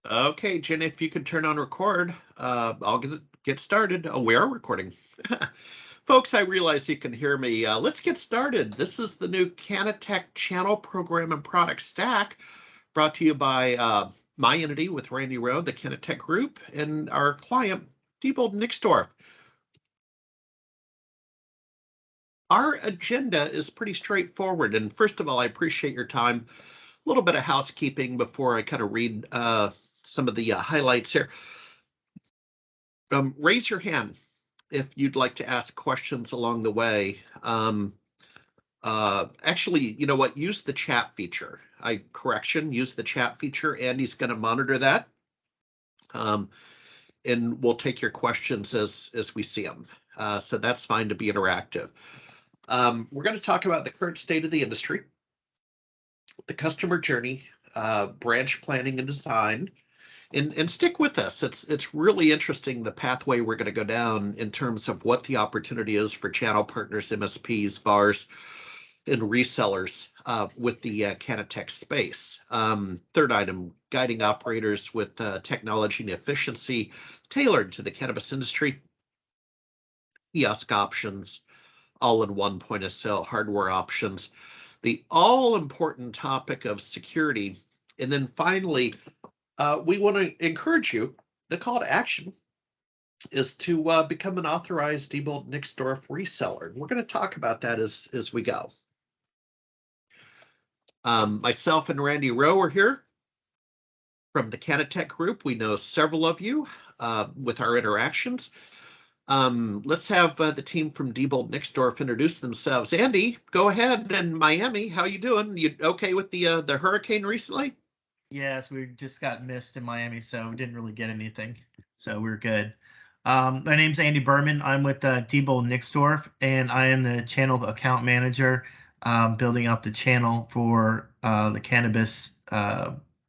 Okay, Jen, if you could turn on record, I'll get started. Oh, we are recording. Folks, I realize you can hear me. Let's get started. This is the new CannaTech channel program and product stack brought to you by my entity with Randy Rowe, the CannaTech Group, and our client, Diebold Nixdorf. Our agenda is pretty straightforward. And first of all, I appreciate your time. A little bit of housekeeping before I kind of read some of the highlights here. Raise your hand if you'd like to ask questions along the way. Actually, you know what? Use the chat feature. Use the chat feature. Andy's going to monitor that. And we'll take your questions as we see them. So that's fine to be interactive. We're going to talk about the current state of the industry, the customer journey, branch planning and design, and stick with us. It's really interesting, the pathway we're going to go down in terms of what the opportunity is for channel partners, MSPs, VARs, and resellers with the CannaTech space. Third item, guiding operators with technology and efficiency tailored to the cannabis industry, kiosk options, all-in-one point-of-sale hardware options, the all-important topic of security, and then finally, we want to encourage you. The call to action is to become an authorized Diebold Nixdorf reseller. We're going to talk about that as we go. Myself and Randy Rowe are here from the CannaTech Group. We know several of you with our interactions. Let's have the team from Diebold Nixdorf introduce themselves. Andy, go ahead. And Miami, how you doing? You okay with the hurricane recently? Yes, we just got missed in Miami, so didn't really get anything. So we're good. My name's Andy Berman. I'm with Diebold Nixdorf, and I am the channel account manager, building out the channel for the cannabis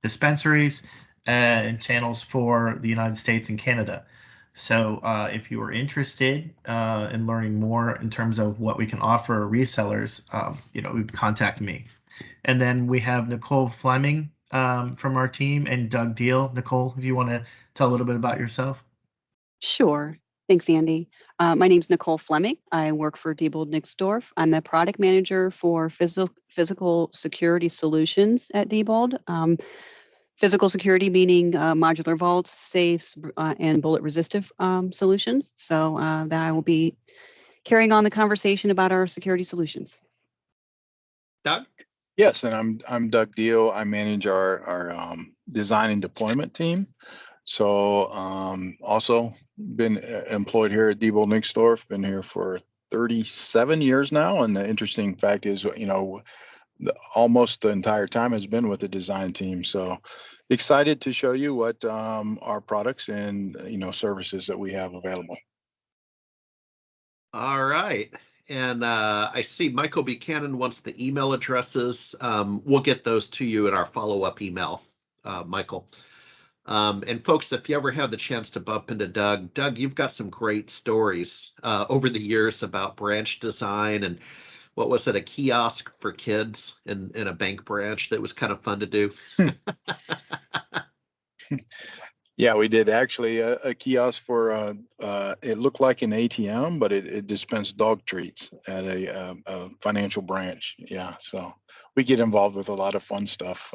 dispensaries and channels for the United States and Canada. So if you are interested in learning more in terms of what we can offer resellers, contact me. And then we have Nicole Fleming from our team and Doug Deal. Nicole, if you want to tell a little bit about yourself. Sure. Thanks, Andy. My name's Nicole Fleming. I work for Diebold Nixdorf. I'm the product manager for physical security solutions at Diebold. Physical security meaning modular vaults, safes, and bullet resistive solutions. So that I will be carrying on the conversation about our security solutions. Doug? Yes, and I'm Doug Deal. I manage our design and deployment team. So also been employed here at Diebold Nixdorf. Been here for 37 years now. And the interesting fact is, almost the entire time has been with the design team. So excited to show you what our products and services that we have available. All right. And I see Michael Buchanan wants the email addresses. We'll get those to you in our follow-up email, Michael. And folks, if you ever have the chance to bump into Doug, you've got some great stories over the years about branch design and what was it, a kiosk for kids in a bank branch that was kind of fun to do. Yeah, we did actually a kiosk for it looked like an ATM, but it dispensed dog treats at a financial branch. Yeah, so we get involved with a lot of fun stuff.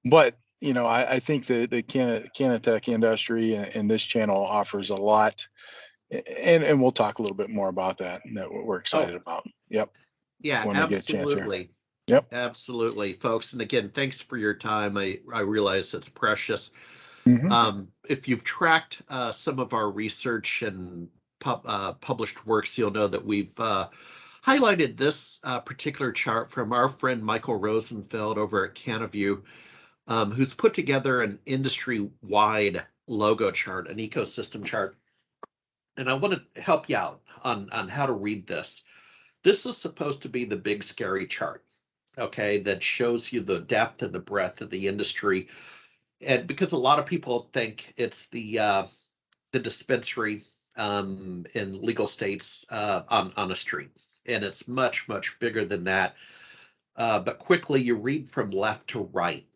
But I think the CannaTech industry and this channel offers a lot, and we'll talk a little bit more about that we're excited about. Yep. Yeah, when absolutely. Yep. Absolutely, folks. And again, thanks for your time. I realize it's precious. Mm-hmm. If you've tracked some of our research and published works, you'll know that we've highlighted this particular chart from our friend Michael Rosenfeld over at CannaView, who's put together an industry-wide logo chart, an ecosystem chart. And I want to help you out on how to read this. This is supposed to be the big scary chart, okay, that shows you the depth and the breadth of the industry. And because a lot of people think it's the dispensary in legal states on a street, and it's much, much bigger than that. But quickly you read from left to right.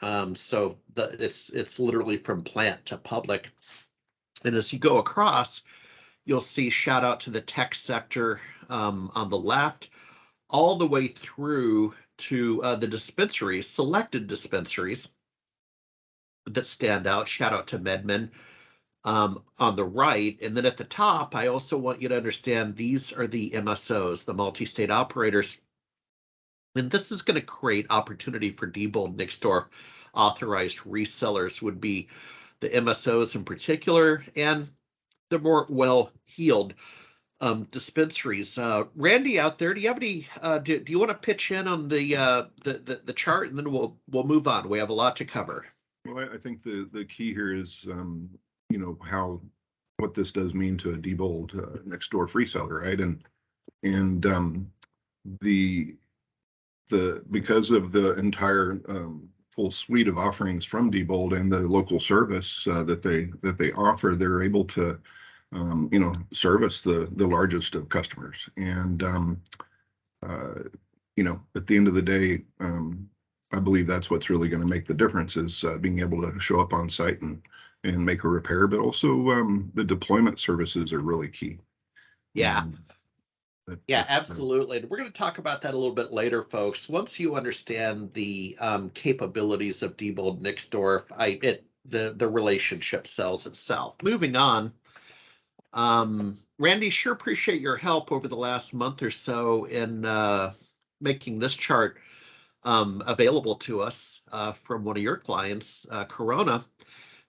So it's literally from plant to public. And as you go across, you'll see shout out to the tech sector on the left, all the way through to the dispensaries, selected dispensaries that stand out. Shout out to MedMen on the right. And then at the top, I also want you to understand these are the MSOs, the multi-state operators. And this is going to create opportunity for Diebold Nixdorf. Authorized resellers would be the MSOs in particular, and the more well-heeled dispensaries. Randy out there, do you have any? Do you want to pitch in on the chart, and then we'll move on. We have a lot to cover. Well, I think the key here is what this does mean to a Diebold Nixdorf reseller, right? And because of the entire full suite of offerings from Diebold and the local service that they offer, they're able to service the largest of customers. And at the end of the day, I believe that's what's really going to make the difference, is being able to show up on site and make a repair, but also the deployment services are really key. Yeah. Yeah, absolutely. And we're going to talk about that a little bit later, folks. Once you understand the capabilities of Diebold Nixdorf, the relationship sells itself. Moving on, Randy, sure appreciate your help over the last month or so in making this chart available to us from one of your clients, Corona.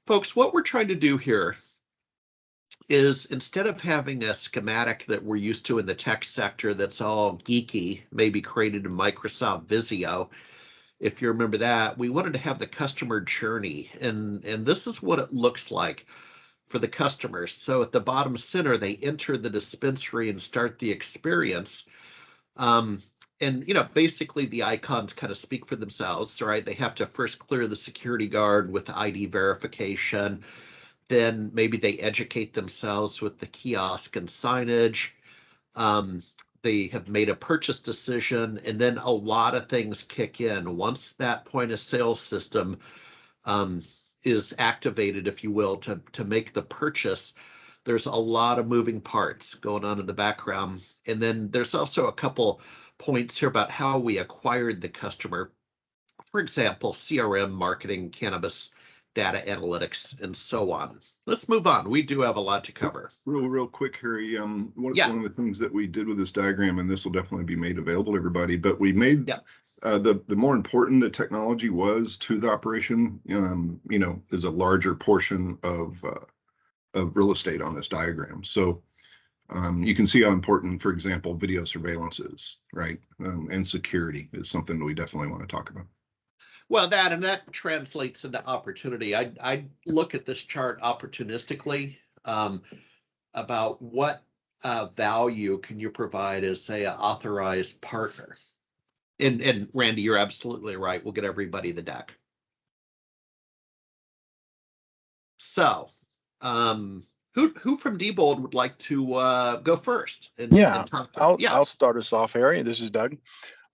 Folks, what we're trying to do here is, instead of having a schematic that we're used to in the tech sector that's all geeky, maybe created in Microsoft Visio, if you remember that, we wanted to have the customer journey. And this is what it looks like for the customers. So at the bottom center, they enter the dispensary and start the experience. And, basically the icons kind of speak for themselves, right? They have to first clear the security guard with ID verification. Then maybe they educate themselves with the kiosk and signage. They have made a purchase decision, and then a lot of things kick in. Once that point of sale system is activated, if you will, to make the purchase, there's a lot of moving parts going on in the background. And then there's also a couple points here about how we acquired the customer. For example, CRM, marketing, cannabis, data analytics, and so on. Let's move on. We do have a lot to cover. Real quick, Harry. One of the things that we did with this diagram, and this will definitely be made available to everybody, but we made the more important the technology was to the operation, is a larger portion of real estate on this diagram. So you can see how important, for example, video surveillance is, right? And security is something that we definitely want to talk about. Well, that translates into opportunity. I look at this chart opportunistically about what value can you provide as, say, an authorized partner. And Randy, you're absolutely right. We'll get everybody the deck. So, who from Diebold would like to go first? I'll start us off, Harry. This is Doug.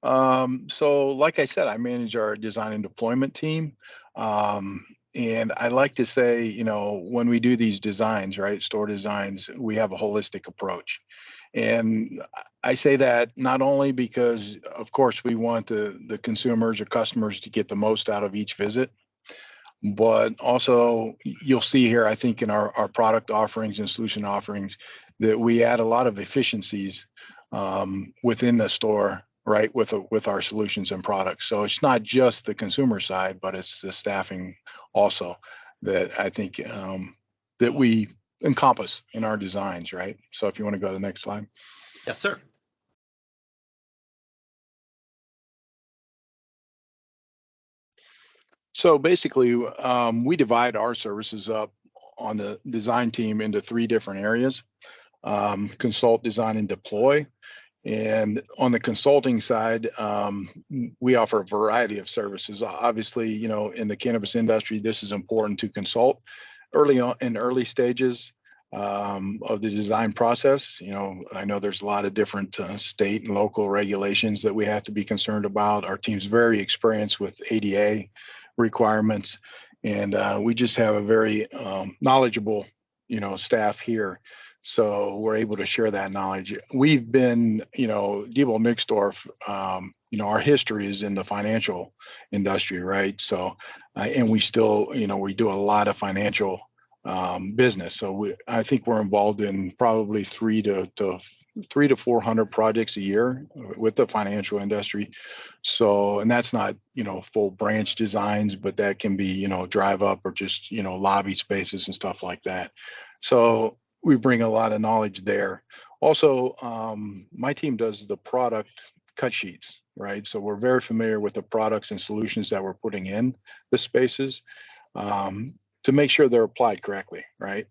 So like I said, I manage our design and deployment team. And I like to say, when we do these designs, right, store designs, we have a holistic approach. And I say that not only because, of course, we want the consumers or customers to get the most out of each visit, but also you'll see here, I think, in our product offerings and solution offerings, that we add a lot of efficiencies within the store, right, with our solutions and products. So it's not just the consumer side, but it's the staffing also that I think that we encompass in our designs, right? So if you want to go to the next slide. Yes, sir. So basically, we divide our services up on the design team into 3 different areas: consult, design, and deploy. And on the consulting side, we offer a variety of services. Obviously, in the cannabis industry, this is important to consult early on in early stages of the design process. I know there's a lot of different state and local regulations that we have to be concerned about. Our team's very experienced with ADA, requirements. And we just have a very knowledgeable, staff here. So we're able to share that knowledge. We've been, Diebold Nixdorf, our history is in the financial industry, right? So, and we still, we do a lot of financial business. So I think we're involved in probably 300 to 400 projects a year with the financial industry. So, and that's not, full branch designs, but that can be, drive up or just, lobby spaces and stuff like that. So we bring a lot of knowledge there. Also, my team does the product cut sheets, right? So we're very familiar with the products and solutions that we're putting in the spaces to make sure they're applied correctly, right?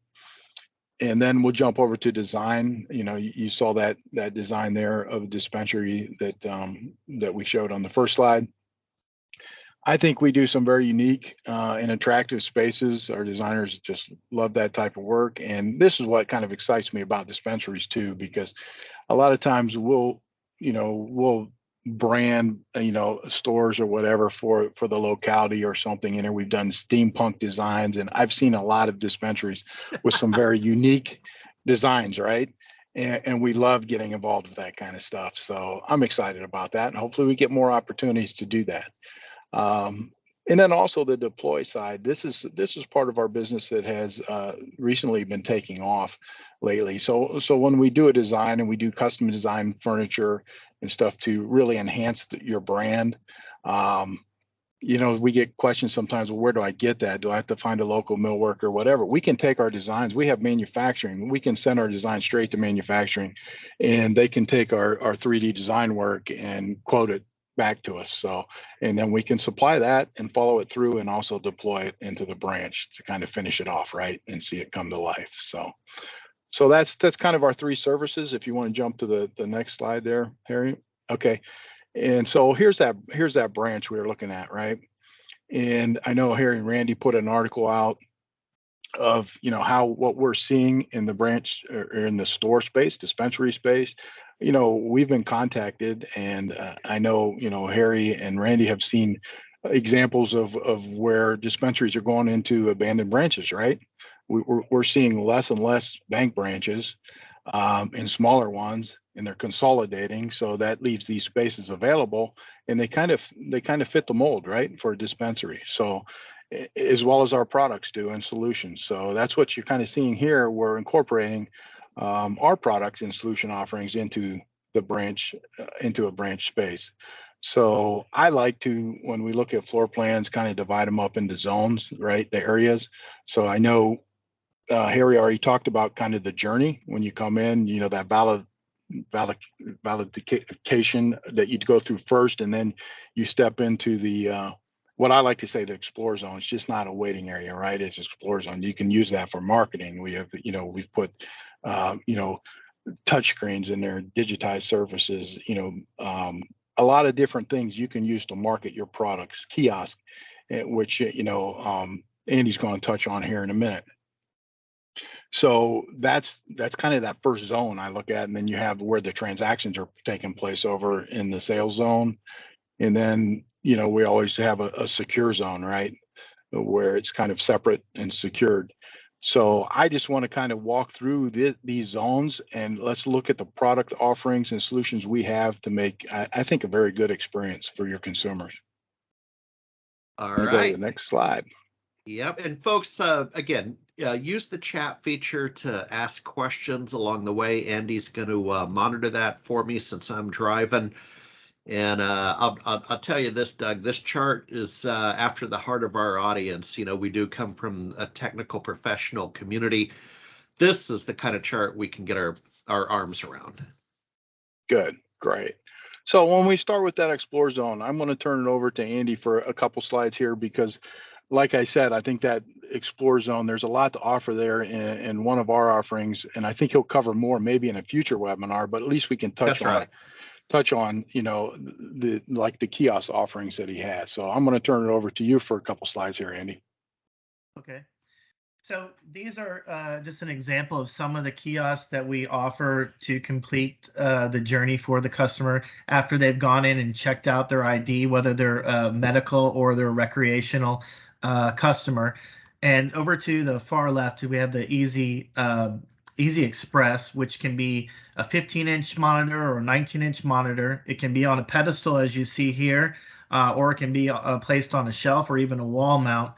And then we'll jump over to design. You saw that design there of a dispensary that we showed on the first slide. I think we do some very unique and attractive spaces. Our designers just love that type of work. And this is what kind of excites me about dispensaries too, because a lot of times we'll brand, stores or whatever for the locality or something. And we've done steampunk designs, and I've seen a lot of dispensaries with some very unique designs, right? And we love getting involved with that kind of stuff. So I'm excited about that. And hopefully we get more opportunities to do that. And then also the deploy side. This is part of our business that has recently been taking off lately. So when we do a design and we do custom design furniture and stuff to really enhance your brand, we get questions sometimes. Well, where do I get that? Do I have to find a local millworker or whatever? We can take our designs. We have manufacturing. We can send our design straight to manufacturing, and they can take our 3D design work and quote it back to us. So, and then we can supply that and follow it through and also deploy it into the branch to kind of finish it off, right, and see it come to life. So that's kind of our three services. If you want to jump to the next slide there, Harry. Okay. And so here's that branch we were looking at, right? And I know Harry and Randy put an article out of what we're seeing in the branch or in the store space, dispensary space. We've been contacted, and I know Harry and Randy have seen examples of where dispensaries are going into abandoned branches, right? We're seeing less and less bank branches and smaller ones, and they're consolidating. So that leaves these spaces available, and they kind of fit the mold, right, for a dispensary. So as well as our products do and solutions. So that's what you're kind of seeing here. We're incorporating our products and solution offerings into the branch, into a branch space. So I like to, when we look at floor plans, kind of divide them up into zones, right? The areas. So I know Harry already talked about kind of the journey when you come in, that validation that you'd go through first, and then you step into the what I like to say, the explore zone. It's just not a waiting area, right? It's explore zone. You can use that for marketing. We have, we've put touch screens in there, digitized surfaces, a lot of different things you can use to market your products. Kiosk, which Andy's going to touch on here in a minute. So that's kind of that first zone I look at, and then you have where the transactions are taking place over in the sales zone, and then we always have a secure zone, right, where it's kind of separate and secured. So I just want to kind of walk through these zones, and let's look at the product offerings and solutions we have to make, I think, a very good experience for your consumers. All right. Go to the next slide. Yep. And folks, again, use the chat feature to ask questions along the way. Andy's going to monitor that for me since I'm driving. And I'll tell you this, Doug, this chart is after the heart of our audience. We do come from a technical professional community. This is the kind of chart we can get our arms around. Good. Great. So when we start with that explore zone, I'm going to turn it over to Andy for a couple slides here, because like I said, I think that explore zone, there's a lot to offer there in one of our offerings. And I think he'll cover more maybe in a future webinar, but at least we can touch on the kiosk offerings that he has. So I'm going to turn it over to you for a couple slides here, Andy. Okay. So these are just an example of some of the kiosks that we offer to complete the journey for the customer after they've gone in and checked out their ID, whether they're medical or they're a recreational customer. And over to the far left, we have the Easy Express, which can be a 15-inch monitor or a 19-inch monitor. It can be on a pedestal, as you see here, or it can be placed on a shelf or even a wall mount.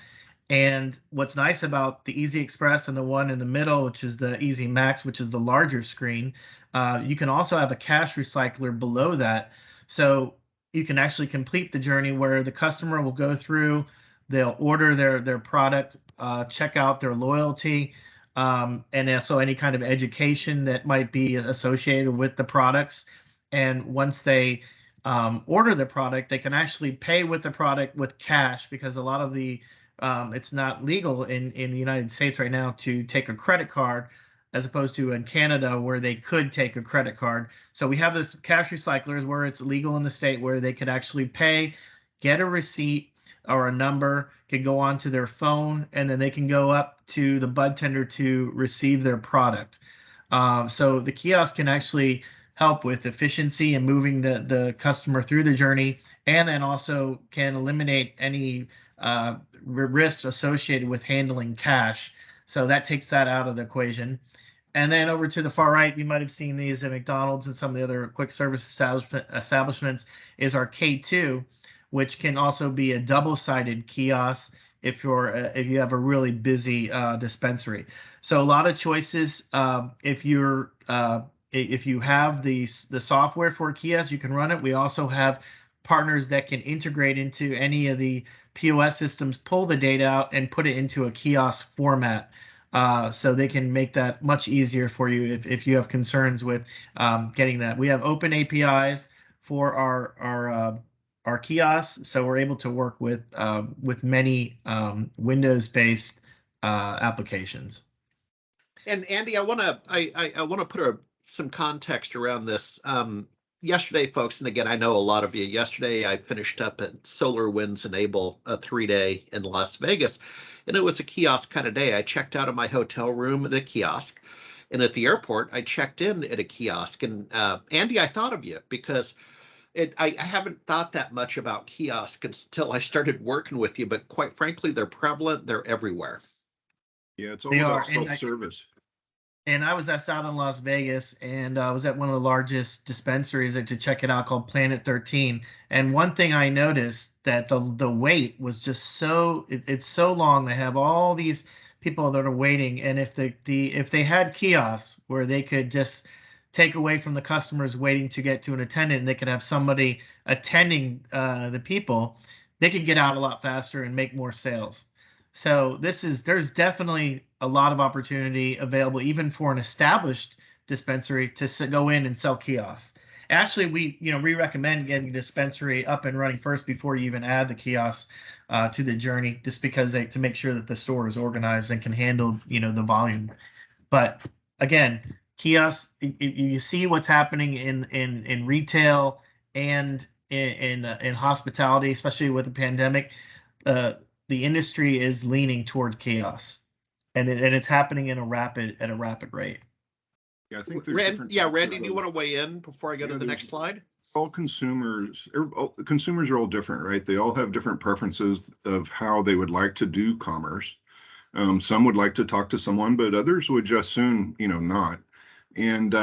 And what's nice about the Easy Express and the one in the middle, which is the Easy Max, which is the larger screen, you can also have a cash recycler below that. So you can actually complete the journey where the customer will go through, they'll order their product, check out their loyalty, and also any kind of education that might be associated with the products. And once they order the product, they can actually pay with the product with cash, because a lot of the it's not legal in the United States right now to take a credit card, as opposed to in Canada where they could take a credit card. So we have this cash recyclers where it's legal in the state where they could actually pay, get a receipt or a number, can go onto their phone, and then they can go up to the bud tender to receive their product. So the kiosk can actually help with efficiency and moving the customer through the journey, and then also can eliminate any risks associated with handling cash. So that takes that out of the equation. And then over to the far right, you might have seen these at McDonald's and some of the other quick service establishments, is our K2, which can also be a double-sided kiosk if you have a really busy dispensary. So a lot of choices. If you have the software for a kiosk, you can run it. We also have partners that can integrate into any of the POS systems, pull the data out, and put it into a kiosk format. So they can make that much easier for you if you have concerns with getting that. We have open APIs for our kiosks, so we're able to work with many Windows-based applications. And Andy, I want to put some context around this. Yesterday, folks, and again, I know a lot of you. Yesterday, I finished up at SolarWinds Enable, a 3-day in Las Vegas, and it was a kiosk kind of day. I checked out of my hotel room at a kiosk, and at the airport, I checked in at a kiosk. And Andy, I thought of you because I haven't thought that much about kiosks until I started working with you. But quite frankly, they're prevalent. They're everywhere. Yeah, it's all about self-service. And I was out in Las Vegas, and I was at one of the largest dispensaries to check it out, called Planet 13. And one thing I noticed, that the wait was just it's so long. They have all these people that are waiting, and if they had kiosks where they could just take away from the customers waiting to get to an attendant, and they could have somebody attending the people, they could get out a lot faster and make more sales. So there's definitely a lot of opportunity available, even for an established dispensary, to go in and sell kiosks. Actually, we recommend getting a dispensary up and running first before you even add the kiosks to the journey, just because to make sure that the store is organized and can handle the volume. But again, kiosks, you see what's happening in retail and in hospitality, especially with the pandemic. The industry is leaning toward kiosks, and it's happening at a rapid rate. Yeah, I think there's Randy, do you want to weigh in before I go to the next slide? All consumers are all different, right? They all have different preferences of how they would like to do commerce. Some would like to talk to someone, but others would just soon, not. And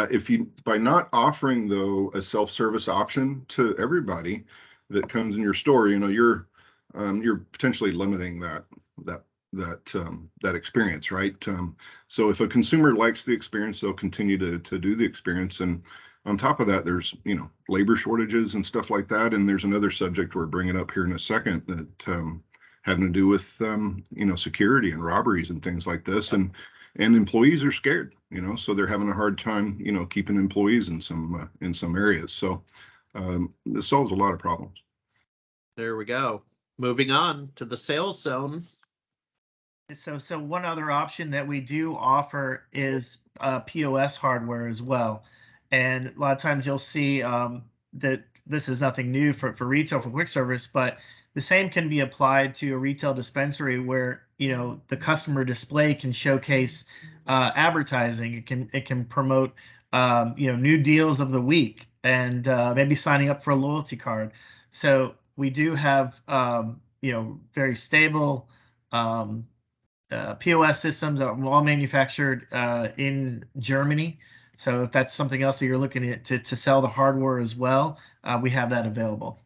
by not offering, though, a self-service option to everybody that comes in your store, you're potentially limiting that experience, right? So if a consumer likes the experience, they'll continue to do the experience. And on top of that, there's labor shortages and stuff like that. And there's another subject we're bringing up here in a second that having to do with security and robberies and things like this. And employees are scared, so they're having a hard time keeping employees in some areas. So this solves a lot of problems. There we go. Moving on to the sales zone. So one other option that we do offer is POS hardware as well. And a lot of times you'll see that this is nothing new for retail, for quick service, but the same can be applied to a retail dispensary where the customer display can showcase advertising. It can promote new deals of the week, and maybe signing up for a loyalty card. So we do have very stable POS systems are all manufactured in Germany. So if that's something else that you're looking at to sell the hardware as well, we have that available.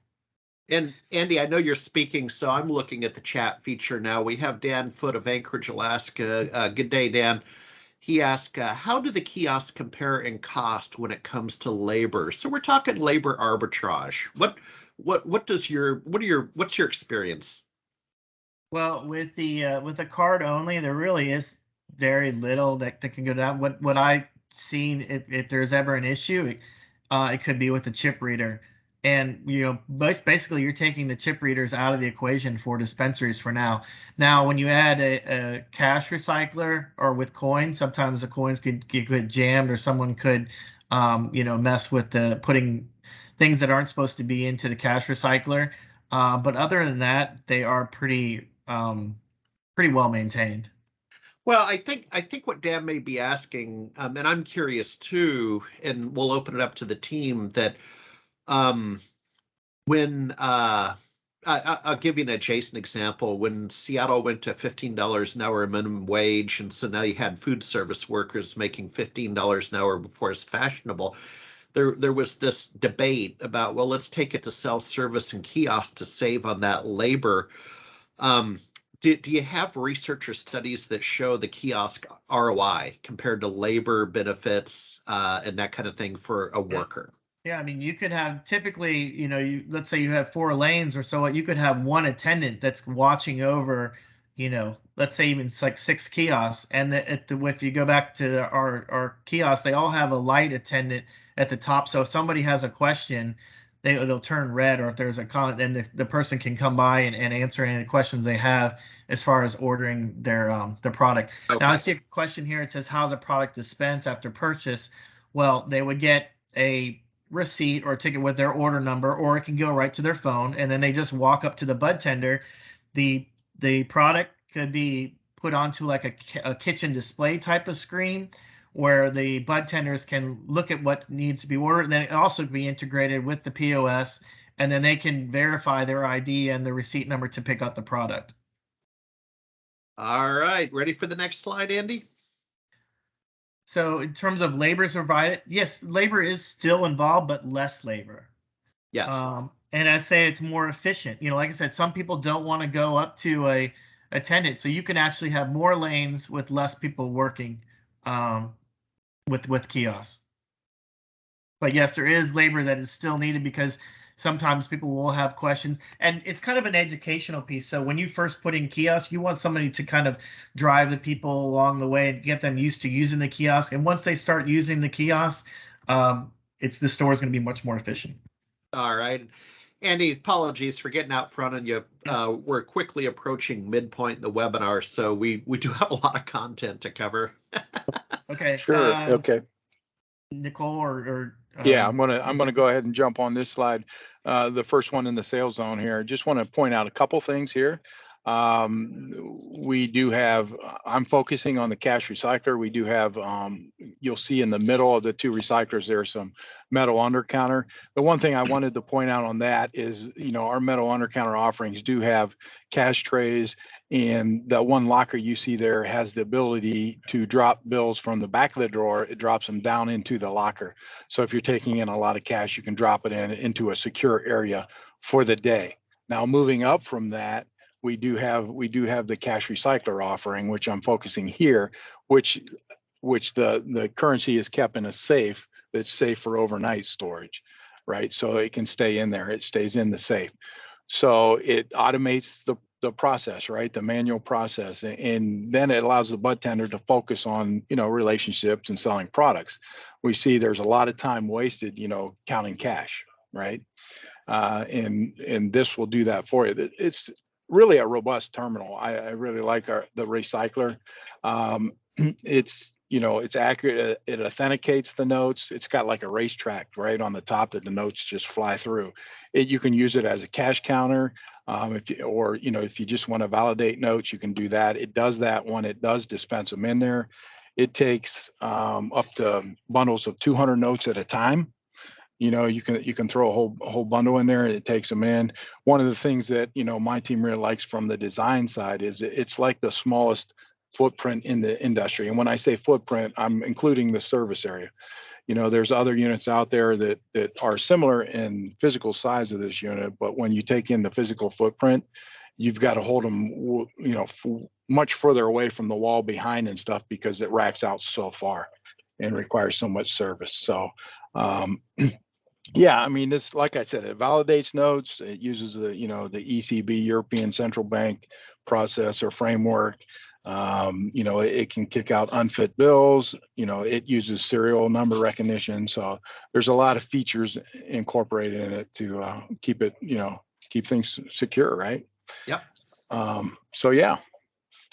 And Andy, I know you're speaking, so I'm looking at the chat feature now. We have Dan Foote of Anchorage, Alaska. Good day, Dan. He asked, how do the kiosks compare in cost when it comes to labor? So we're talking labor arbitrage. What's your experience? Well, with the card only, there really is very little that can go down. What I've seen, if there's ever an issue, it could be with the chip reader. And basically you're taking the chip readers out of the equation for dispensaries for now. Now, when you add a cash recycler or with coins, sometimes the coins could get jammed, or someone could mess with the putting things that aren't supposed to be into the cash recycler. But other than that, they are pretty well maintained. Well, I think what Dan may be asking, and I'm curious too, and we'll open it up to the team, that when I'll give you an adjacent example. When Seattle went to $15 an hour minimum wage, and so now you had food service workers making $15 an hour before it's fashionable. There was this debate about, well, let's take it to self-service and kiosks to save on that labor. Do you have research or studies that show the kiosk ROI compared to labor benefits and that kind of thing for a worker? Yeah, I mean, you could have typically, let's say you have 4 lanes or so, you could have one attendant that's watching over, let's say even it's like 6 kiosks. And if you go back to our kiosks, they all have a light attendant at the top. So if somebody has a question, it'll turn red, or if there's a comment, then the person can come by and answer any questions they have as far as ordering their product. Okay. Now I see a question here. It says, how's a product dispensed after purchase? Well, they would get a receipt or a ticket with their order number, or it can go right to their phone, and then they just walk up to the bud tender. The product could be put onto like a kitchen display type of screen, where the bud tenders can look at what needs to be ordered, and then it also be integrated with the POS, and then they can verify their ID and the receipt number to pick up the product. All right, ready for the next slide, Andy? So in terms of labor is provided, yes, labor is still involved, but less labor. Yes. And I say it's more efficient. Like I said, some people don't want to go up to a attendant, so you can actually have more lanes with less people working with kiosks. But yes, there is labor that is still needed, because sometimes people will have questions, and it's kind of an educational piece. So when you first put in kiosks, you want somebody to kind of drive the people along the way and get them used to using the kiosk. And once they start using the kiosk, the store is going to be much more efficient. All right. Andy, apologies for getting out front on you. We're quickly approaching midpoint in the webinar, so we do have a lot of content to cover. Okay. Sure. Okay. Nicole or yeah, I'm gonna go ahead and jump on this slide. The first one in the sales zone here. Just want to point out a couple things here. We do have, I'm focusing on the cash recycler. We do have, you'll see in the middle of the 2 recyclers, there's some metal under counter. The one thing I wanted to point out on that is, our metal under counter offerings do have cash trays, and the one locker you see there has the ability to drop bills from the back of the drawer. It drops them down into the locker. So if you're taking in a lot of cash, you can drop it into a secure area for the day. Now, moving up from that, we do have the cash recycler offering, which I'm focusing here, which the currency is kept in a safe that's safe for overnight storage, right? So it can stay in there. It stays in the safe. So it automates the process, right? The manual process. And then it allows the bud tender to focus on, relationships and selling products. We see there's a lot of time wasted, counting cash, right? And this will do that for you. It's really a robust terminal. I really like the recycler. It's accurate. It authenticates the notes. It's got like a racetrack right on the top that the notes just fly through. You can use it as a cash counter. If you just want to validate notes, you can do that. It does that when it does dispense them in there. It takes up to bundles of 200 notes at a time. You can throw a whole bundle in there and it takes them in. One of the things that my team really likes from the design side is it's like the smallest footprint in the industry. And when I say footprint, I'm including the service area. There's other units out there that are similar in physical size of this unit, but when you take in the physical footprint, you've got to hold them much further away from the wall behind and stuff, because it racks out so far and requires so much service. So yeah, I mean, this, like I said, it validates notes. It uses the ECB, European Central Bank process or framework. It can kick out unfit bills. It uses serial number recognition. So there's a lot of features incorporated in it to keep keep things secure, right? Yep. So yeah,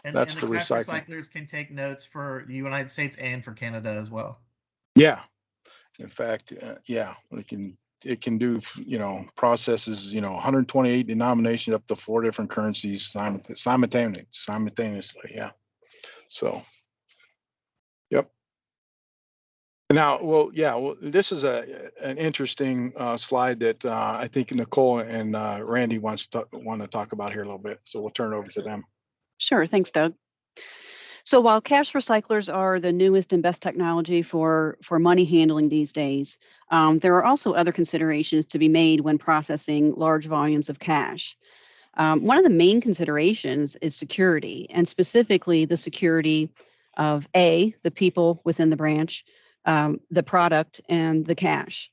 And that's the for cash recycling. recyclers can take notes for the United States and for Canada as well. Yeah. In fact, it can do, processes, 128 denominations up to 4 different currencies simultaneously. Yeah. So, yep. Now, this is an interesting slide that I think Nicole and Randy want to talk about here a little bit. So we'll turn it over to them. Sure. Thanks, Doug. So while cash recyclers are the newest and best technology for money handling these days, there are also other considerations to be made when processing large volumes of cash. One of the main considerations is security, and specifically the security of the people within the branch, the product, and the cash.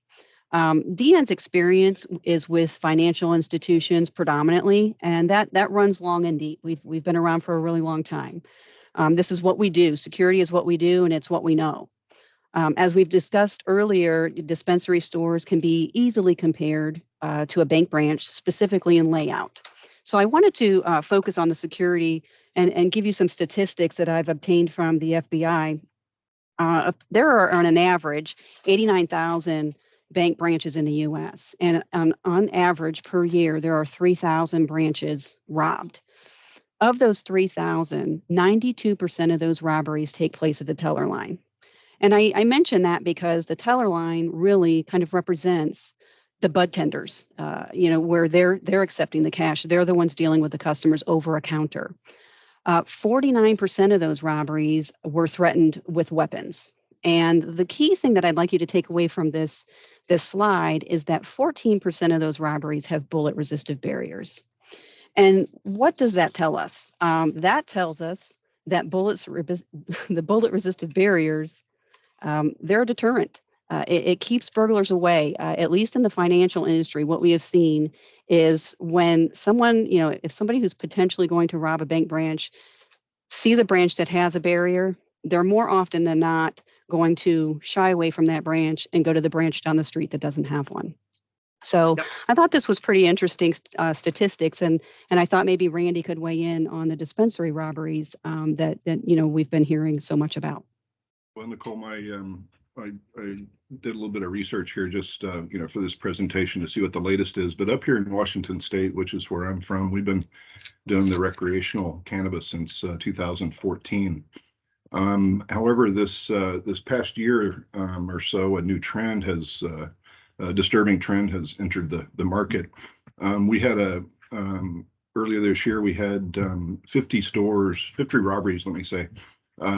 DN's experience is with financial institutions predominantly, and that runs long and deep. We've been around for a really long time. This is what we do. Security is what we do, and it's what we know. As we've discussed earlier, dispensary stores can be easily compared to a bank branch, specifically in layout. So I wanted to focus on the security and give you some statistics that I've obtained from the FBI. There are, on an average, 89,000 bank branches in the U.S., and on average per year, there are 3,000 branches robbed. Of those 3,000, 92% of those robberies take place at the teller line. And I mention that because the teller line really kind of represents the bud tenders, where they're accepting the cash. They're the ones dealing with the customers over a counter. 49% of those robberies were threatened with weapons. And the key thing that I'd like you to take away from this slide is that 14% of those robberies have bullet resistive barriers. And what does that tell us? That tells us that the bullet resistive barriers, they're a deterrent. It keeps burglars away. At least in the financial industry, what we have seen is when someone, if somebody who's potentially going to rob a bank branch sees a branch that has a barrier, they're more often than not going to shy away from that branch and go to the branch down the street that doesn't have one. So yep. I thought this was pretty interesting statistics, and I thought maybe Randy could weigh in on the dispensary robberies that we've been hearing so much about. Well, Nicole, I did a little bit of research here just for this presentation to see what the latest is. But up here in Washington State, which is where I'm from, we've been doing the recreational cannabis since 2014. However, this past year or so, a new trend has. A disturbing trend has entered the market. We had earlier this year, we had 50 robberies, let me say,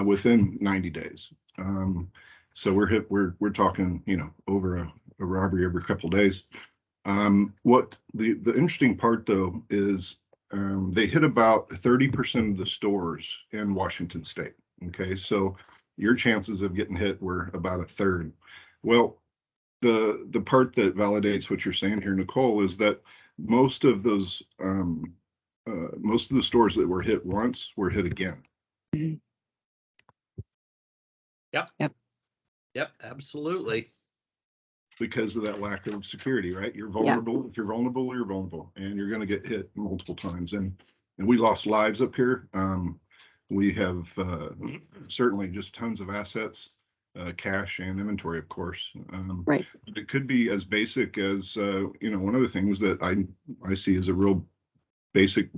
within 90 days. So we're talking, over a robbery every couple of days. What the interesting part though is they hit about 30% of the stores in Washington State. Okay, so your chances of getting hit were about a third. Well, the part that validates what you're saying here, Nicole, is that most of the stores that were hit once were hit again. Yep, absolutely. Because of that lack of security, right? You're vulnerable. Yeah. If you're vulnerable, you're vulnerable, and you're going to get hit multiple times. And we lost lives up here. We have certainly just tons of assets. Cash and inventory, of course. Right. It could be as basic as one of the things that I see as a real basic,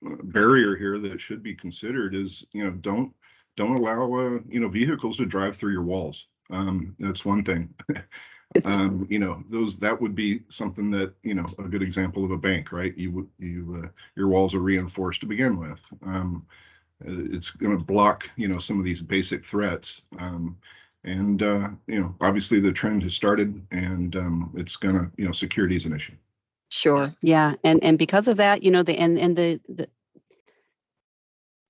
barrier here that should be considered is, don't allow, vehicles to drive through your walls. That's one thing. That would be something that, a good example of a bank, right? Your walls are reinforced to begin with. It's going to block, some of these basic threats. Obviously the trend has started, and it's going to, security is an issue. Sure. Yeah. And because of that,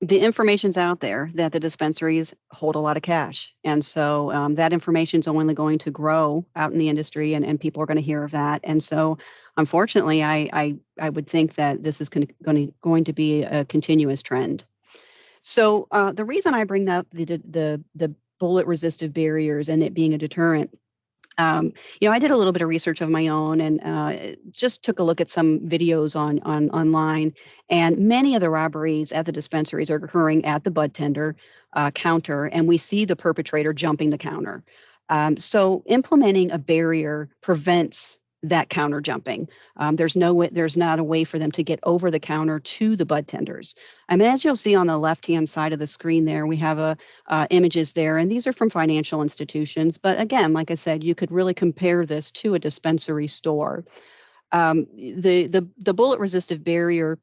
the information's out there that the dispensaries hold a lot of cash. And so that information is only going to grow out in the industry, and people are going to hear of that. And so unfortunately, I would think that this is going to be a continuous trend. So the reason I bring up the bullet resistive barriers and it being a deterrent, I did a little bit of research of my own, and just took a look at some videos online. And many of the robberies at the dispensaries are occurring at the bud tender counter, and we see the perpetrator jumping the counter. So implementing a barrier prevents that counter jumping. There's not a way for them to get over the counter to the bud tenders. I mean, as you'll see on the left-hand side of the screen there, we have images there, and these are from financial institutions. But again, like I said, you could really compare this to a dispensary store. The bullet resistive barrier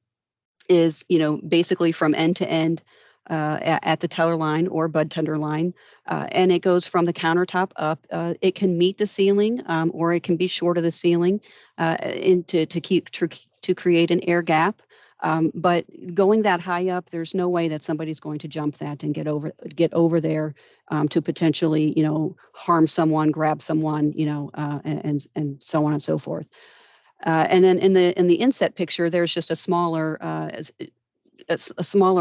is, basically from end to end at the teller line or bud tender line, and it goes from the countertop up. It can meet the ceiling, or it can be short of the ceiling, to create an air gap. But going that high up, there's no way that somebody's going to jump that and get over there to potentially, harm someone, grab someone, and so on and so forth. And then in the inset picture, there's just a smaller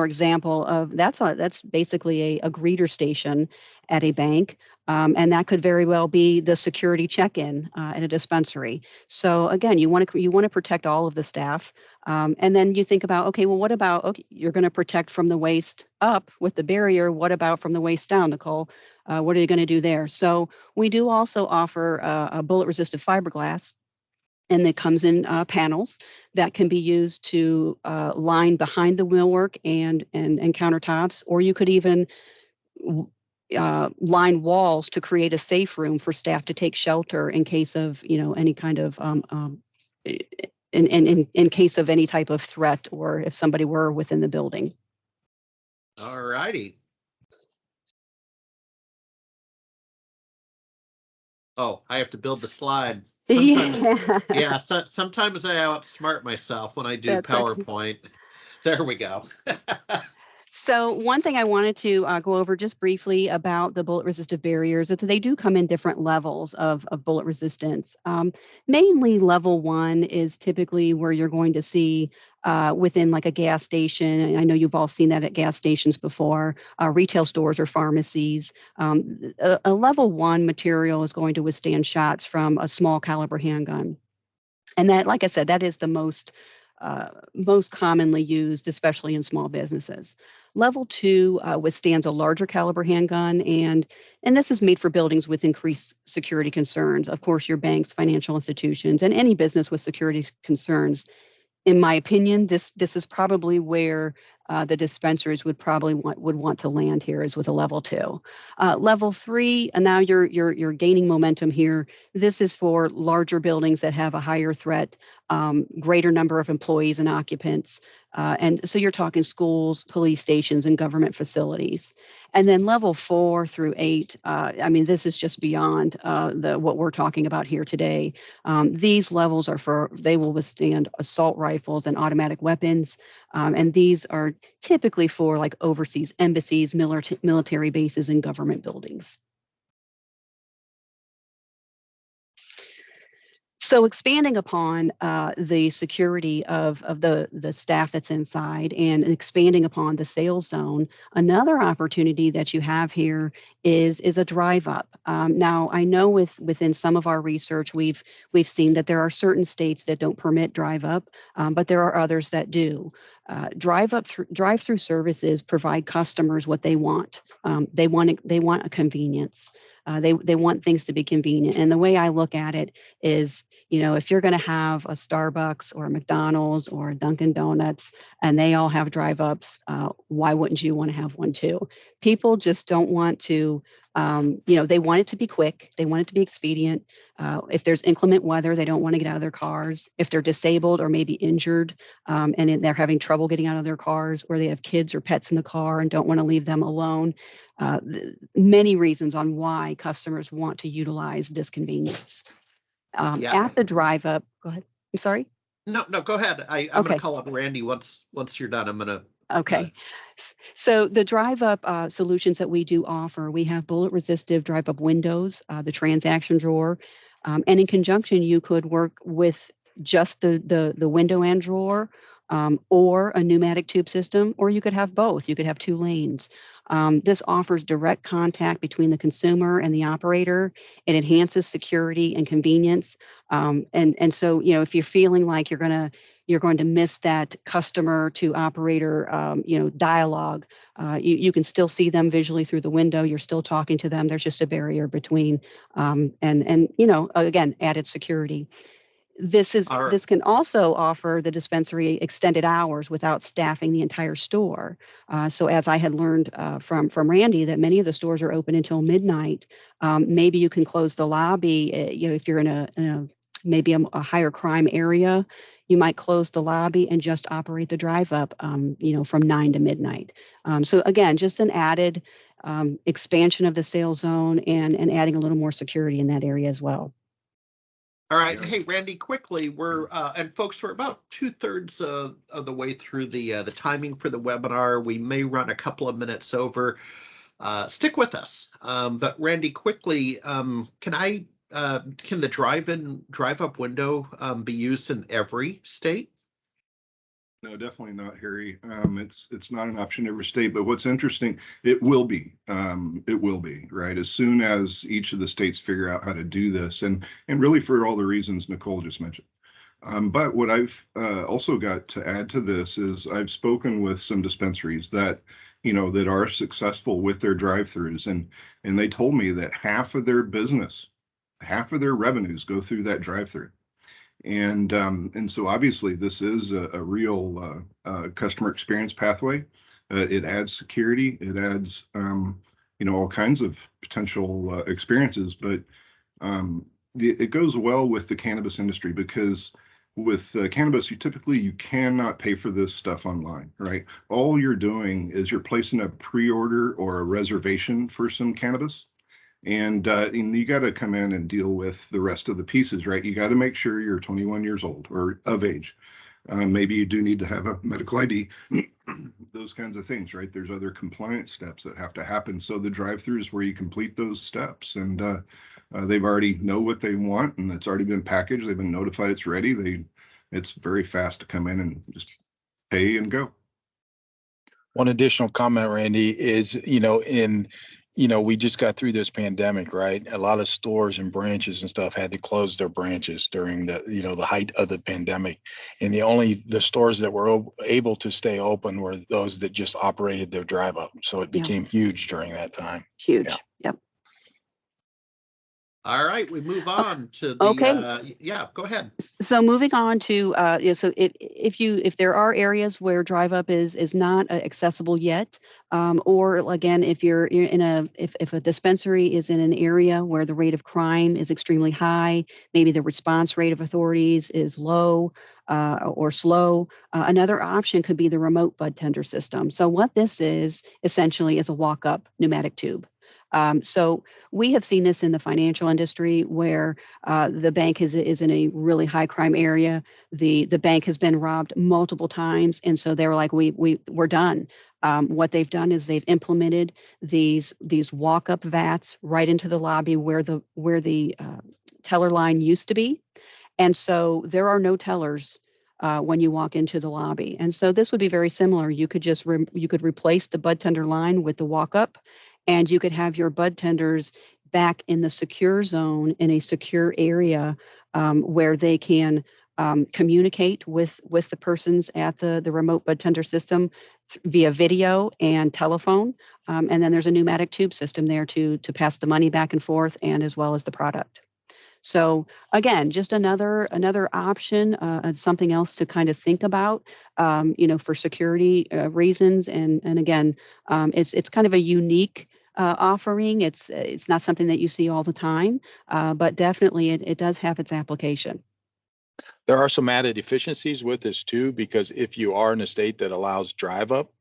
example of that's basically a greeter station at a bank, and that could very well be the security check-in at a dispensary. So again, you want to protect all of the staff, and then you think about, okay, well, what about, you're going to protect from the waist up with the barrier. What about from the waist down, Nicole? What are you going to do there? So we do also offer a bullet-resistant fiberglass. And it comes in panels that can be used to line behind the millwork and countertops, or you could even line walls to create a safe room for staff to take shelter in case of any kind of in case of any type of threat, or if somebody were within the building. All righty. Oh, I have to build the slide. Sometimes, yeah. Sometimes I outsmart myself when I do PowerPoint. Okay. There we go. So one thing I wanted to go over just briefly about the bullet resistive barriers is that they do come in different levels of bullet resistance. Mainly level 1 is typically where you're going to see within like a gas station. And I know you've all seen that at gas stations before, retail stores or pharmacies. A level 1 material is going to withstand shots from a small caliber handgun. And that, like I said, that is the most commonly used, especially in small businesses. Level 2 withstands a larger caliber handgun, and this is made for buildings with increased security concerns. Of course, your banks, financial institutions, and any business with security concerns. In my opinion, this is probably where the dispensaries would want to land here, is with a level 2. Level 3, and now you're gaining momentum here. This is for larger buildings that have a higher threat, greater number of employees and occupants. And so you're talking schools, police stations, and government facilities. And then level 4 through 8, I mean, this is just beyond what we're talking about here today. These levels they will withstand assault rifles and automatic weapons. And these are typically for like overseas embassies, military bases, and government buildings. So expanding upon the security of the staff that's inside, and expanding upon the sales zone, another opportunity that you have here is a drive up. Now, I know within some of our research, we've seen that there are certain states that don't permit drive up, but there are others that do. Drive-through services provide customers what they want. They want a convenience. They want things to be convenient. And the way I look at it is, If you're going to have a Starbucks or a McDonald's or a Dunkin' Donuts and they all have drive ups, why wouldn't you want to have one too? People just don't want to, they want it to be quick. They want it to be expedient. If there's inclement weather, they don't want to get out of their cars. If they're disabled or maybe injured and they're having trouble getting out of their cars, or they have kids or pets in the car and don't want to leave them alone. Many reasons on why customers want to utilize this convenience. At the drive up, go ahead. I'm sorry. No, go ahead. I'm Okay. going to call up Randy once you're done. I'm going to. Okay. So the drive up solutions that we do offer, we have bullet resistive drive up windows, the transaction drawer, and in conjunction, you could work with just the window and drawer, or a pneumatic tube system, or you could have both. You could have 2 lanes. This offers direct contact between the consumer and the operator. It enhances security and convenience. And so, if you're feeling like you're going to miss that customer to operator, dialogue, you can still see them visually through the window. You're still talking to them. There's just a barrier between, and again, added security. This can also offer the dispensary extended hours without staffing the entire store. So as I had learned from Randy, that many of the stores are open until midnight. Maybe you can close the lobby. If you're in a maybe a higher crime area, you might close the lobby and just operate the drive up, from 9 to midnight. So again, just an added expansion of the sales zone and adding a little more security in that area as well. All right. Hey, Randy, quickly, and folks, we're about 2/3 of the way through the timing for the webinar. We may run a couple of minutes over. Stick with us. But Randy, quickly, can the drive-up window be used in every state? No, definitely not, Harry. It's not an option in every state, but what's interesting, it will be, right? As soon as each of the states figure out how to do this, and really for all the reasons Nicole just mentioned. But what I've also got to add to this is I've spoken with some dispensaries that are successful with their drive-throughs, and they told me that half of their revenues go through that drive-through. And so obviously this is a real customer experience pathway. It adds security, it adds all kinds of potential experiences, but it goes well with the cannabis industry, because with cannabis, you cannot pay for this stuff online, right? All you're doing is you're placing a pre-order or a reservation for some cannabis. And you got to come in and deal with the rest of the pieces, right? You got to make sure you're 21 years old or of age. Maybe you do need to have a medical ID, those kinds of things, right? There's other compliance steps that have to happen. So the drive-through is where you complete those steps, and they've already know what they want, and it's already been packaged. They've been notified it's ready. It's very fast to come in and just pay and go. One additional comment, Randy, is, we just got through this pandemic, right? A lot of stores and branches and stuff had to close their branches during the height of the pandemic. And the stores that were able to stay open were those that just operated their drive up. So it became huge during that time. Huge. Yep. All right, we move on to the, okay. Go ahead. So moving on to, so if there are areas where drive up is not accessible yet, or again, if you're if a dispensary is in an area where the rate of crime is extremely high, maybe the response rate of authorities is low or slow, another option could be the remote bud tender system. So what this is essentially is a walk-up pneumatic tube. So we have seen this in the financial industry where the bank is in a really high crime area. The bank has been robbed multiple times, and so they were like, we're done. What they've done is they've implemented these walk-up vats right into the lobby where the teller line used to be, and so there are no tellers when you walk into the lobby. And so this would be very similar. You could just you could replace the bud tender line with the walk-up, and you could have your bud tenders back in the secure zone in a secure area where they can communicate with the persons at the remote bud tender system via video and telephone. And then there's a pneumatic tube system there to pass the money back and forth, and as well as the product. So again, just another option, something else to kind of think about, for security reasons. And again, it's kind of a unique offering. It's not something that you see all the time, but definitely it does have its application. There are some added efficiencies with this too, because if you are in a state that allows drive up,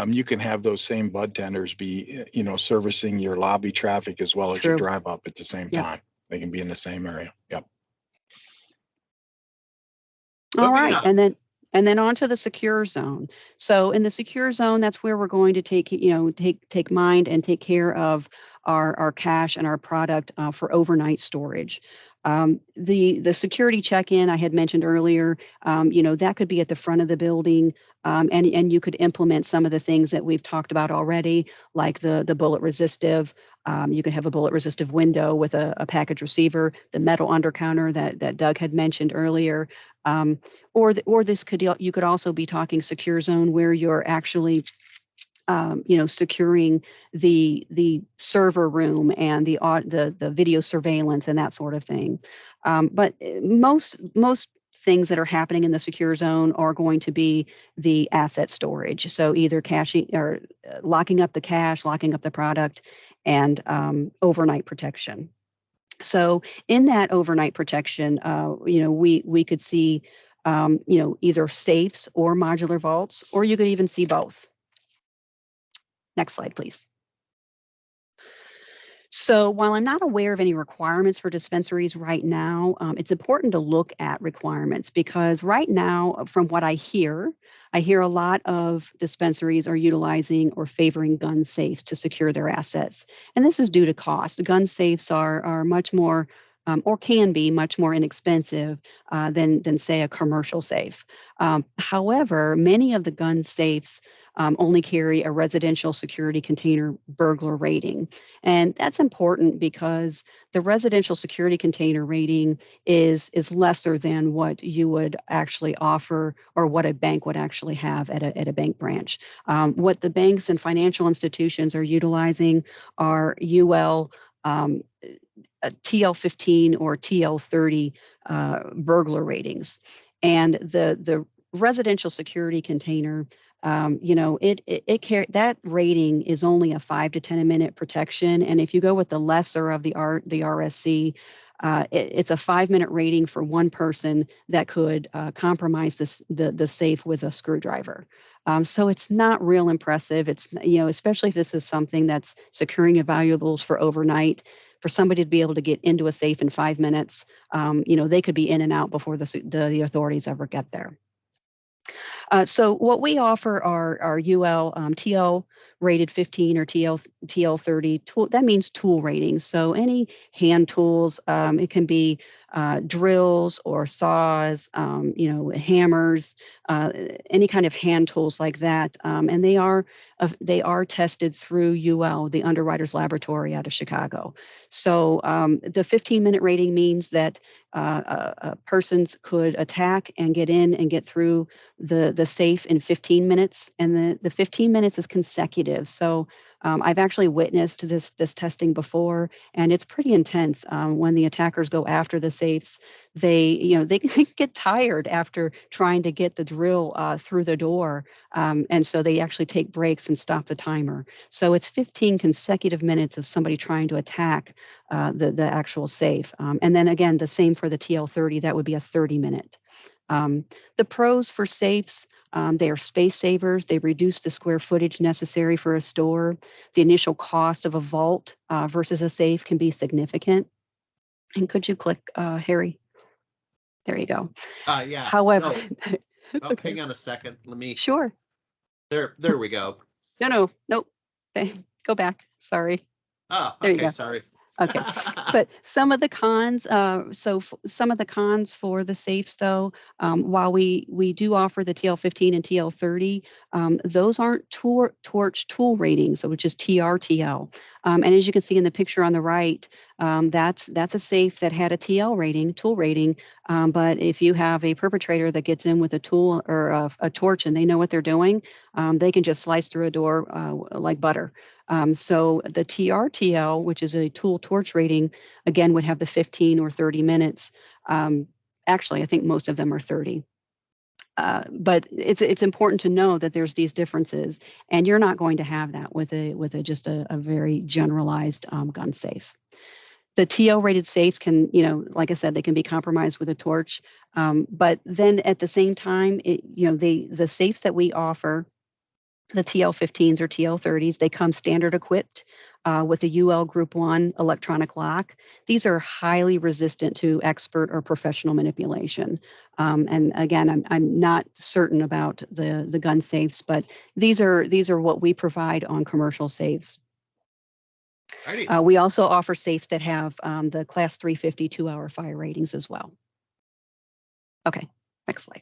you can have those same bud tenders be, servicing your lobby traffic as well as your True. drive up at the same Yep. time. They can be in the same area. Yep. All Moving right, on. and then on to the secure zone. So in the secure zone, that's where we're going to take mind and take care of our cache and our product for overnight storage. The security check-in I had mentioned earlier, that could be at the front of the building, and you could implement some of the things that we've talked about already, like the bullet resistive. You could have a bullet resistive window with a package receiver, the metal undercounter that Doug had mentioned earlier. Or you could also be talking secure zone where you're actually securing the server room and the video surveillance and that sort of thing. But most things that are happening in the secure zone are going to be the asset storage. So either caching or locking up the cache, locking up the product, and overnight protection. So in that overnight protection, we could see, either safes or modular vaults, or you could even see both. Next slide, please. So while I'm not aware of any requirements for dispensaries right now, it's important to look at requirements because right now, from what I hear a lot of dispensaries are utilizing or favoring gun safes to secure their assets. And this is due to cost. Gun safes are much more or can be much more inexpensive than say a commercial safe. However, many of the gun safes only carry a residential security container burglar rating. And that's important because the residential security container rating is lesser than what you would actually offer or what a bank would actually have at a bank branch. What the banks and financial institutions are utilizing are UL TL15 or TL30 burglar ratings. And the residential security container, that rating is only a 5 to 10 minute protection. And if you go with the lesser of the RSC, it's a 5-minute rating for one person that could compromise the safe with a screwdriver. So it's not real impressive. It's, especially if this is something that's securing your valuables for overnight. For somebody to be able to get into a safe in 5 minutes, they could be in and out before the authorities ever get there. So what we offer are UL TL rated 15 or TL30 tool. That means tool ratings. So any hand tools, it can be drills or saws, hammers, any kind of hand tools like that. And they are tested through UL, the Underwriters Laboratory out of Chicago. So the 15-minute rating means that persons could attack and get in and get through the safe in 15 minutes, and the 15 minutes is consecutive. So I've actually witnessed this testing before, and it's pretty intense. When the attackers go after the safes, they get tired after trying to get the drill through the door, and so they actually take breaks and stop the timer. So it's 15 consecutive minutes of somebody trying to attack the actual safe. And then again, the same for the TL30, that would be a 30-minute. The pros for safes, they are space savers. They reduce the square footage necessary for a store. The initial cost of a vault versus a safe can be significant. And could you click, Harry? There you go. Yeah. However, No. okay. Hang on a second. Let me. Sure. There we go. Nope. Okay. Go back. Sorry. Oh, There you okay. go. Sorry. Okay, but some of the cons, some of the cons for the safes though, while we do offer the TL15 and TL30, those aren't torch tool ratings, which is TRTL. And as you can see in the picture on the right, that's a safe that had a tool rating. But if you have a perpetrator that gets in with a tool or a torch and they know what they're doing, they can just slice through a door like butter. So the TRTL, which is a tool torch rating, again, would have the 15 or 30 minutes. Actually, I think most of them are 30. But it's important to know that there's these differences, and you're not going to have that with just a very generalized gun safe. The TL rated safes can, like I said, they can be compromised with a torch. But then at the same time, the safes that we offer, the TL15s or TL30s, they come standard equipped with a UL Group 1 electronic lock. These are highly resistant to expert or professional manipulation. And again, I'm not certain about the gun safes, but these are what we provide on commercial safes. We also offer safes that have the Class 350 2-hour fire ratings as well. Okay, next slide.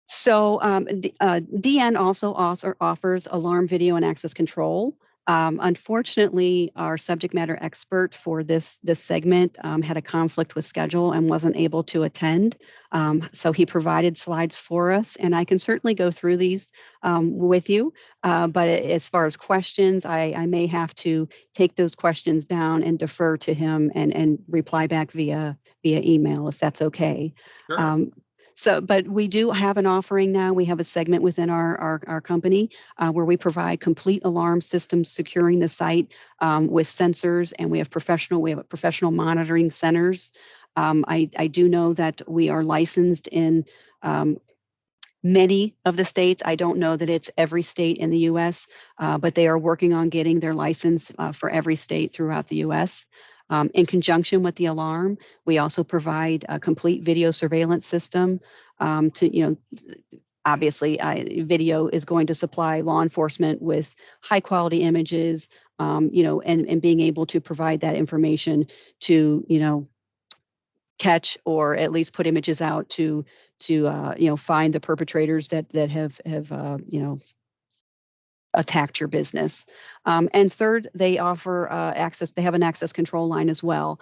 So DN also offers alarm video and access control. Unfortunately, our subject matter expert for this segment had a conflict with schedule and wasn't able to attend. So he provided slides for us, and I can certainly go through these with you. But as far as questions, I may have to take those questions down and defer to him and reply back via email if that's okay. Sure. But we do have an offering now. We have a segment within our company where we provide complete alarm systems securing the site with sensors, and we have professional monitoring centers. I do know that we are licensed in many of the states. I don't know that it's every state in the U.S., but they are working on getting their license for every state throughout the U.S. In conjunction with the alarm, we also provide a complete video surveillance system to, obviously video is going to supply law enforcement with high quality images, and being able to provide that information to, catch or at least put images out to find the perpetrators that have attacked your business. And third, they offer access. They have an access control line as well.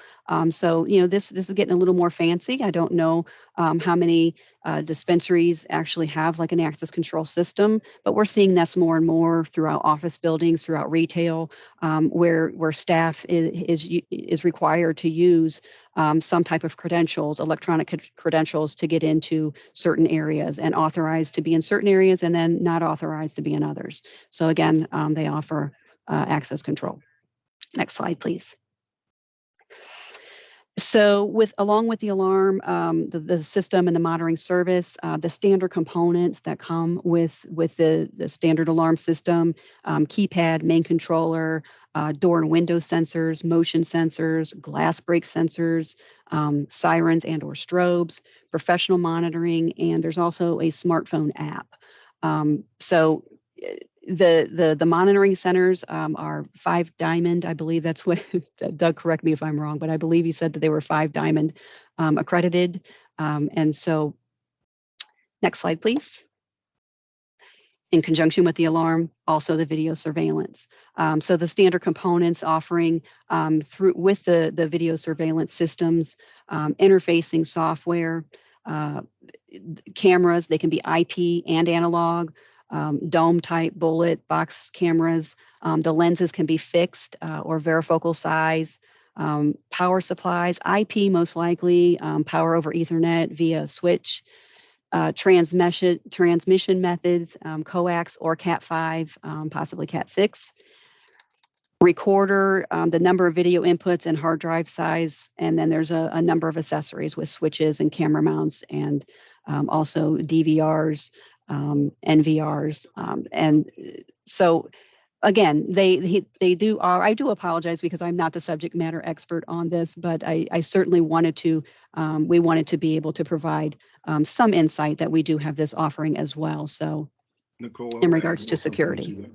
So this is getting a little more fancy. I don't know how many dispensaries actually have like an access control system, but we're seeing this more and more throughout office buildings, throughout retail, where staff is required to use some type of credentials, electronic credentials, to get into certain areas, and authorized to be in certain areas and then not authorized to be in others. So again, they offer access control. Next slide, please. So along with the alarm, the system and the monitoring service, the standard components that come with the standard alarm system, keypad, main controller, door and window sensors, motion sensors, glass break sensors, sirens and or strobes, professional monitoring, and there's also a smartphone app. So the monitoring centers are 5 Diamond. I believe that's what Doug, correct me if I'm wrong, but I believe he said that they were 5 Diamond accredited. And so next slide, please. In conjunction with the alarm, also the video surveillance. So the standard components offering with the video surveillance systems, interfacing software, cameras, they can be IP and analog, dome type bullet box cameras. The lenses can be fixed or varifocal size. Power supplies, IP most likely, power over Ethernet via switch. Transmission methods, coax or Cat5, possibly Cat6. Recorder, the number of video inputs and hard drive size, and then there's a number of accessories with switches and camera mounts, and also DVRs, NVRs, and so again, they do. I do apologize because I'm not the subject matter expert on this, but I certainly wanted to. We wanted to be able to provide some insight that we do have this offering as well. So, Nicole, in regards to security,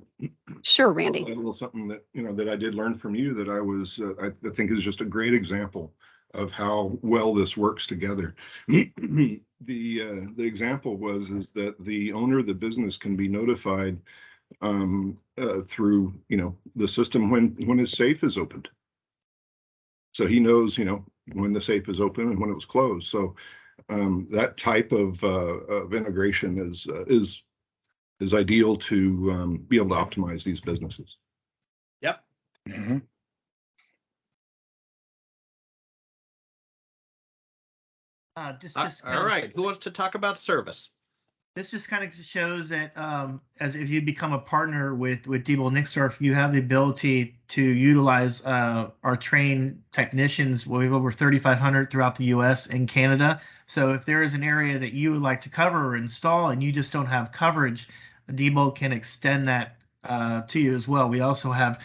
sure, Randy. A little something that that I did learn from you that I was I think is just a great example of how well this works together. The example is that the owner of the business can be notified through the system when his safe is opened, so he knows when the safe is open and when it was closed. So that type of integration is ideal to be able to optimize these businesses. Yep. Mm-hmm. All right. Who wants to talk about service? This just kind of shows that as if you become a partner with Diebold Nixdorf, you have the ability to utilize our trained technicians. We have over 3,500 throughout the U.S. and Canada. So if there is an area that you would like to cover or install and you just don't have coverage, Diebold can extend that to you as well. We also have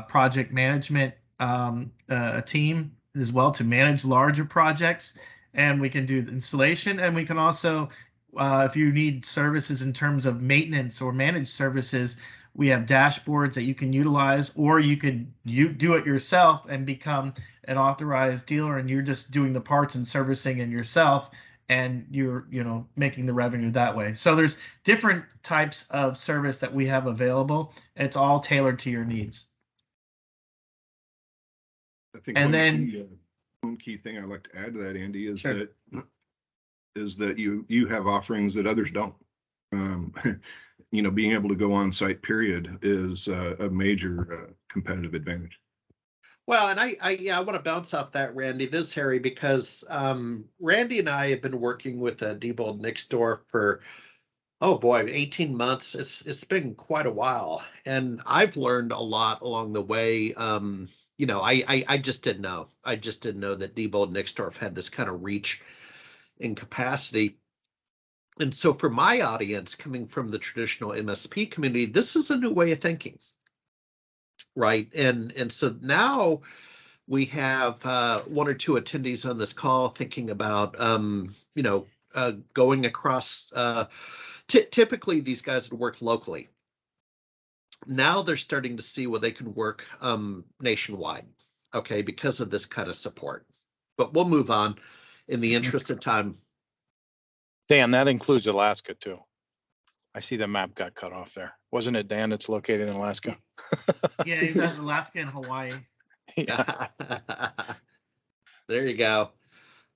project management a team as well to manage larger projects, and we can do the installation, and we can also if you need services in terms of maintenance or managed services, we have dashboards that you can utilize, or you could do it yourself and become an authorized dealer, and you're just doing the parts and servicing it yourself, and you're making the revenue that way. So there's different types of service that we have available. It's all tailored to your needs. I think one key thing I'd like to add to that, Andy, is sure. that you have offerings that others don't. Being able to go on site period is a major competitive advantage. Well, and I want to bounce off that, Randy. This is Harry, because Randy and I have been working with Diebold Nixdorf for 18 months. It's been quite a while, and I've learned a lot along the way. I just didn't know. I just didn't know that Diebold Nixdorf had this kind of reach in capacity. And so for my audience coming from the traditional MSP community, this is a new way of thinking, right? And so now we have one or two attendees on this call thinking about going across. Typically these guys would work locally. Now they're starting to see where they can work nationwide, okay, because of this kind of support. But we'll move on in the interest of time. Dan, that includes Alaska too. I see the map got cut off there. Wasn't it, Dan, it's located in Alaska? Yeah, he's in Alaska and Hawaii. Yeah. There you go.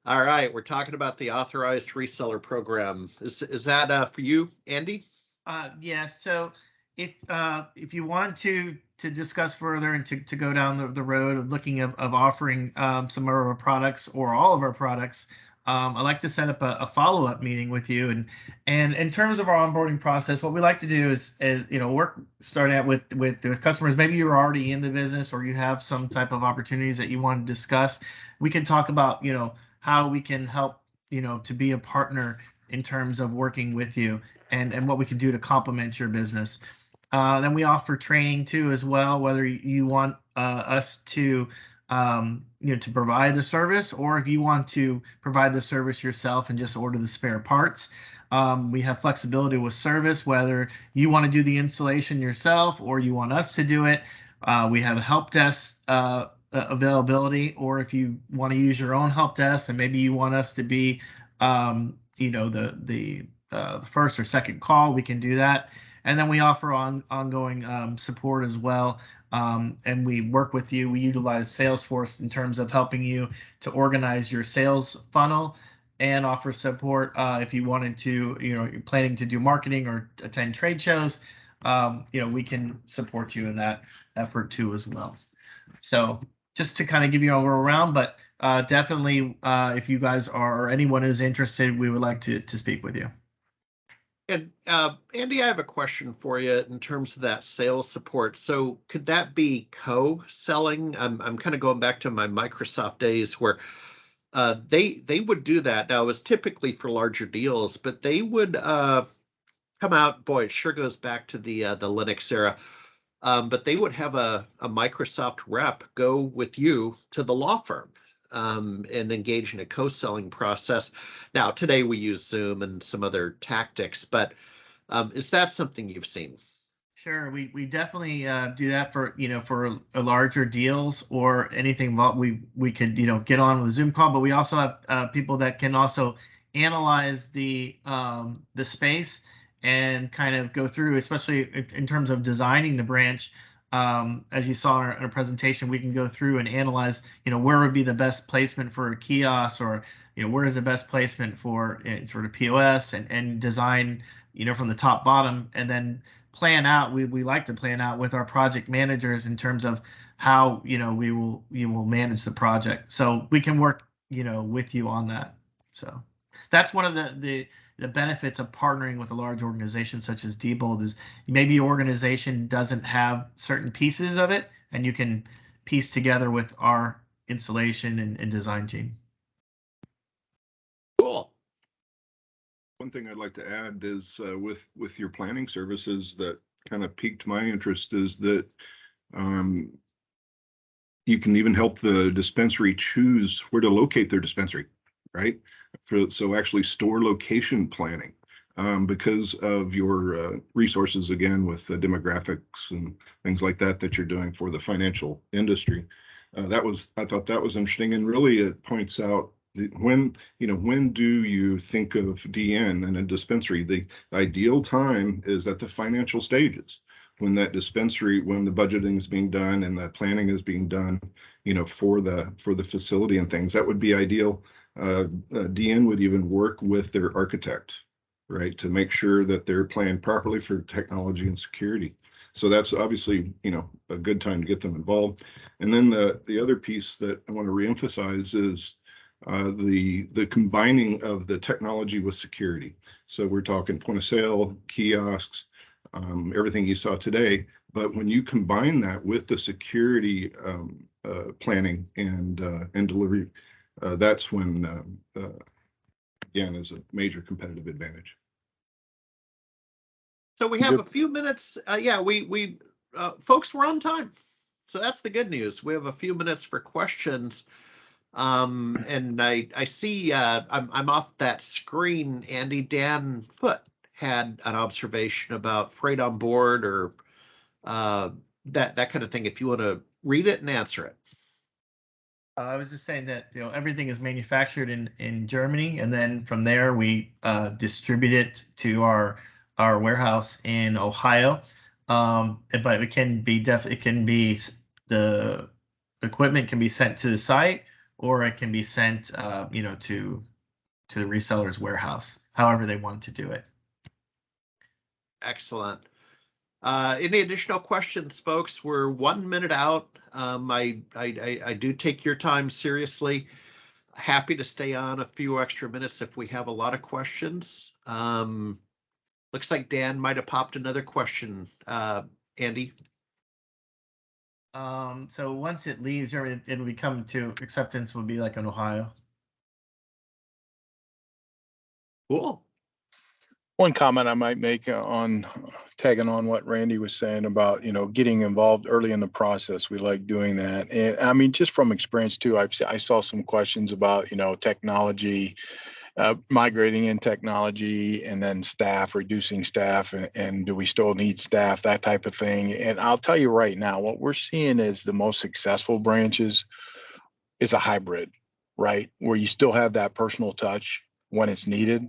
All right, we're talking about the authorized reseller program. Is that for you, Andy? Yes. So if you want to discuss further and to go down the road of looking of offering some of our products or all of our products, I'd like to set up a follow-up meeting with you. And in terms of our onboarding process, what we like to do is start out with customers. Maybe you're already in the business or you have some type of opportunities that you want to discuss. We can talk about how we can help to be a partner in terms of working with you and what we can do to complement your business. Then we offer training too as well, whether you want us to to provide the service, or if you want to provide the service yourself and just order the spare parts. We have flexibility with service, whether you want to do the installation yourself or you want us to do it. We have a help desk availability, or if you want to use your own help desk and maybe you want us to be the first or second call, we can do that. And then we offer ongoing support as well. And we work with you. We utilize Salesforce in terms of helping you to organize your sales funnel and offer support if you wanted to, you're planning to do marketing or attend trade shows. We can support you in that effort too as well. So just to kind of give you an overall, but definitely if you guys are or anyone is interested, we would like to speak with you. And Andy, I have a question for you in terms of that sales support. So could that be co-selling? I'm kind of going back to my Microsoft days where they would do that. Now it was typically for larger deals, but they would come out. Boy, it sure goes back to the Linux era. But they would have a Microsoft rep go with you to the law firm and engage in a co-selling process. Now, today we use Zoom and some other tactics, but is that something you've seen? Sure, we definitely do that for for larger deals or anything. We could get on with a Zoom call, but we also have people that can also analyze the space and kind of go through, especially in terms of designing the branch. as you saw in our presentation, we can go through and analyze, where would be the best placement for a kiosk, or, where is the best placement for sort of POS, and design, from the top bottom, and then plan out. We like to plan out with our project managers in terms of how, we will manage the project. So we can work, with you on that. So that's one of the benefits of partnering with a large organization such as Diebold, is maybe your organization doesn't have certain pieces of it, and you can piece together with our installation and design team. Cool. One thing I'd like to add is with your planning services that kind of piqued my interest is that you can even help the dispensary choose where to locate their dispensary, right? So actually store location planning, because of your resources, again, with the demographics and things like that you're doing for the financial industry. I thought that was interesting, and really it points out when do you think of DN and a dispensary? The ideal time is at the financial stages, when that dispensary, when the budgeting is being done and the planning is being done, for the facility and things. That would be ideal. DN would even work with their architect, right, to make sure that they're planned properly for technology and security. So that's obviously, a good time to get them involved. And then the other piece that I want to reemphasize is the combining of the technology with security. So we're talking point of sale, kiosks, everything you saw today. But when you combine that with the security planning and delivery, that's when, again, is a major competitive advantage. So we have a few minutes. Yeah, we folks, we're on time. So that's the good news. We have a few minutes for questions. And I see I'm off that screen. Andy, Dan Foote had an observation about freight on board, or that kind of thing. If you want to read it and answer it. I was just saying that everything is manufactured in Germany, and then from there we distribute it to our warehouse in Ohio. But it can be the equipment can be sent to the site, or it can be sent to the reseller's warehouse, however they want to do it. Excellent. Any additional questions, folks? We're 1 minute out. I do take your time seriously. Happy to stay on a few extra minutes if we have a lot of questions. Looks like Dan might have popped another question. Andy? So once it leaves, it'll be coming to acceptance, would be like in Ohio. Cool. One comment I might make on tagging on what Randy was saying about, getting involved early in the process. We like doing that. And I mean, just from experience too, I saw some questions about, technology, migrating in technology, and then staff, reducing staff, and do we still need staff, that type of thing. And I'll tell you right now, what we're seeing is the most successful branches is a hybrid, right? Where you still have that personal touch when it's needed,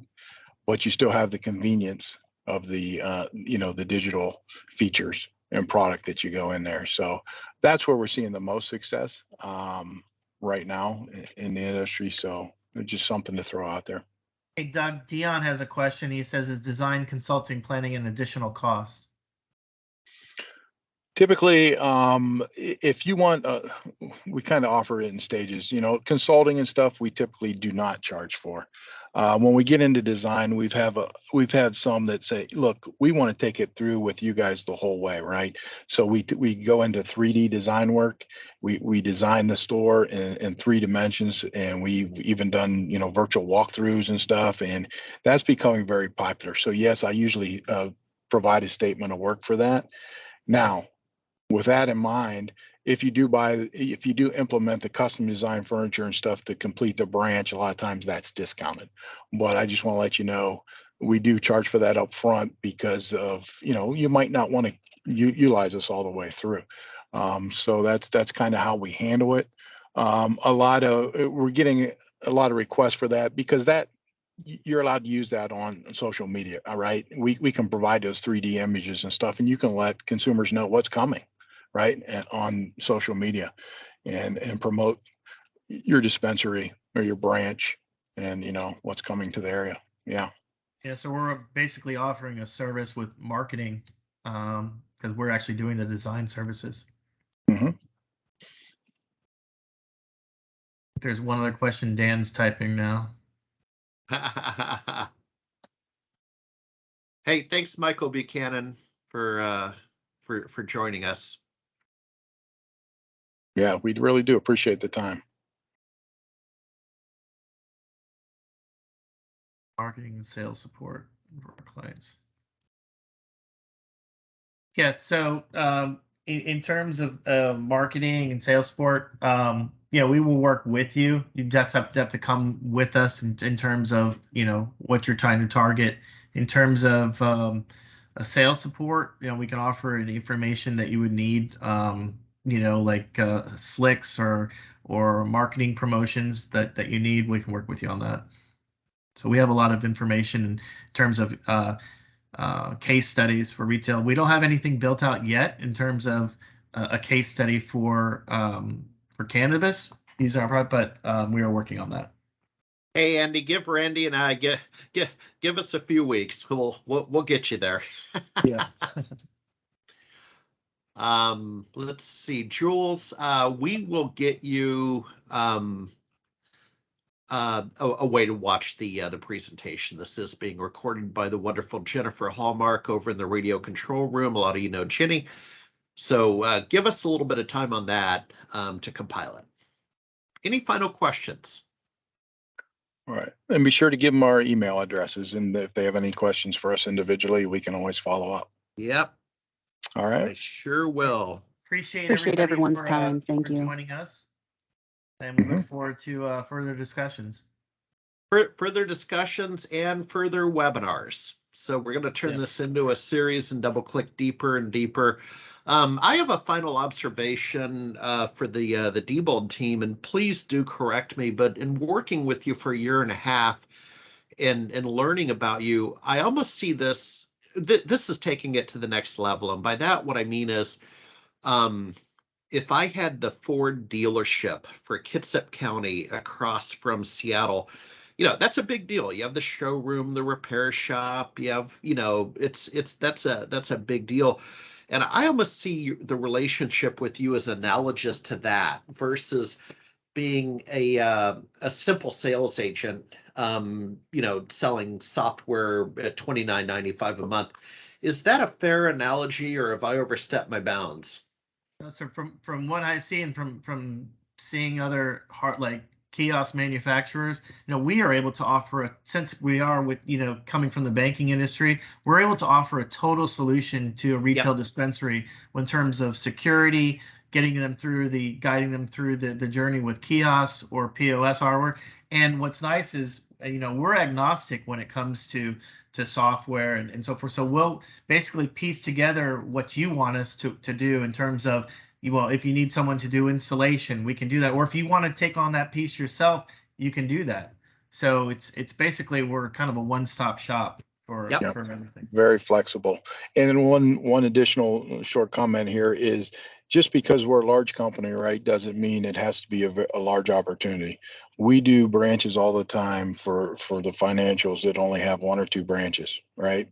but you still have the convenience of the the digital features and product that you go in there. So that's where we're seeing the most success right now in the industry. So it's just something to throw out there. Hey, Doug, Dion has a question. He says, is design consulting planning an additional cost? Typically, if you want, we kind of offer it in stages. Consulting and stuff, we typically do not charge for. When we get into design, we've had some that say, look, we want to take it through with you guys the whole way, right? So we go into 3D design work. We design the store in 3 dimensions, and we've even done virtual walkthroughs and stuff, and that's becoming very popular. So yes, I usually provide a statement of work for that. Now, with that in mind, if you do implement the custom design furniture and stuff to complete the branch, a lot of times that's discounted. But I just want to let you know, we do charge for that up front because of, you might not want to utilize us all the way through. So that's kind of how we handle it. We're getting a lot of requests for that, because that you're allowed to use that on social media. All right. We can provide those 3D images and stuff, and you can let consumers know what's coming. right, and on social media, and promote your dispensary or your branch, and what's coming to the area. Yeah. Yeah, so we're basically offering a service with marketing, because we're actually doing the design services. Mm-hmm. There's one other question Dan's typing now. Hey, thanks, Michael Buchanan, for joining us. Yeah, we really do appreciate the time. Marketing and sales support for our clients. Yeah, so in terms of marketing and sales support, we will work with you. You just have to come with us in terms of what you're trying to target. In terms of a sales support, we can offer the information that you would need, like slicks or marketing promotions that you need. We can work with you on that. So we have a lot of information in terms of case studies for retail. We don't have anything built out yet in terms of a case study for cannabis. These are, but we are working on that. Hey, Andy, give Randy and I give us a few weeks. We'll get you there. Yeah. Let's see, Jules. We will get you a way to watch the presentation. This is being recorded by the wonderful Jennifer Hallmark over in the radio control room. A lot of you know Jenny. So give us a little bit of time on that to compile it. Any final questions? All right. And be sure to give them our email addresses. And if they have any questions for us individually, we can always follow up. Yep. All right. I sure will. Appreciate everyone's time. Thank you for joining us. And we look forward to further discussions. Further discussions and further webinars. So we're going to turn this into a series and double click deeper and deeper. I have a final observation for the Diebold team, and please do correct me, but in working with you for a year and a half and learning about you, I almost see this is taking it to the next level. And by that, what I mean is, if I had the Ford dealership for Kitsap County across from Seattle, that's a big deal. You have the showroom, the repair shop, you have, that's a big deal. And I almost see the relationship with you as analogous to that versus being a simple sales agent, selling software at $29.95 a month. Is that a fair analogy, or have I overstepped my bounds? So from what I see and from seeing other kiosk manufacturers, we are able to offer since we are coming from the banking industry, we're able to offer a total solution to a retail dispensary in terms of security, guiding them through the journey with kiosks or POS hardware. And what's nice is, we're agnostic when it comes to software and so forth. So we'll basically piece together what you want us to do in terms of, if you need someone to do installation, we can do that. Or if you want to take on that piece yourself, you can do that. So it's basically, we're kind of a one-stop shop for everything. Very flexible. And then one additional short comment here is, just because we're a large company, right, doesn't mean it has to be a large opportunity. We do branches all the time for the financials that only have 1 or 2 branches, right?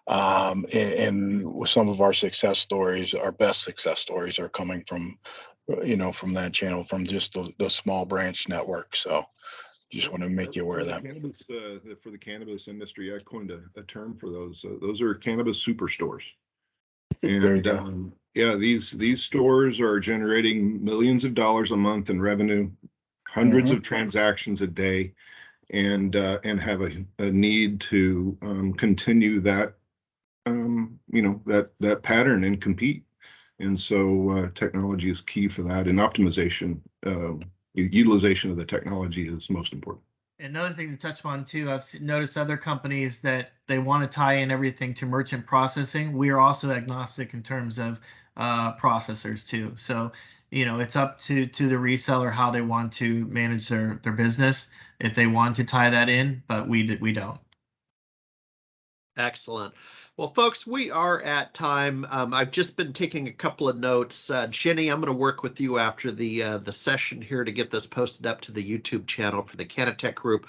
And some of our success stories, our best success stories, are coming from, from that channel, from just the small branch network. So just want to make you aware of that. For the cannabis industry, I coined a term for those. Those are cannabis superstores. And these stores are generating millions of dollars a month in revenue, hundreds of transactions a day, and have a need to continue that that pattern and compete. And so technology is key for that, and optimization, utilization of the technology is most important. Another thing to touch on too, I've noticed other companies that they want to tie in everything to merchant processing. We are also agnostic in terms of processors too. So, it's up to the reseller how they want to manage their business, if they want to tie that in, but we don't. Excellent. Well, folks, we are at time. I've just been taking a couple of notes. Jenny, I'm going to work with you after the session here to get this posted up to the YouTube channel for the CannaTech group.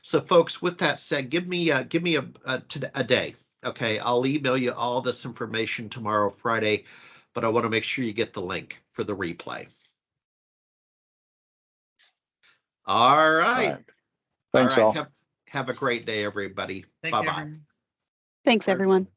So, folks, with that said, give me a day. Okay, I'll email you all this information tomorrow, Friday, but I want to make sure you get the link for the replay. All right. All right. Thanks, all. Have a great day, everybody. Thank Bye you, bye. everyone. Thanks, everyone.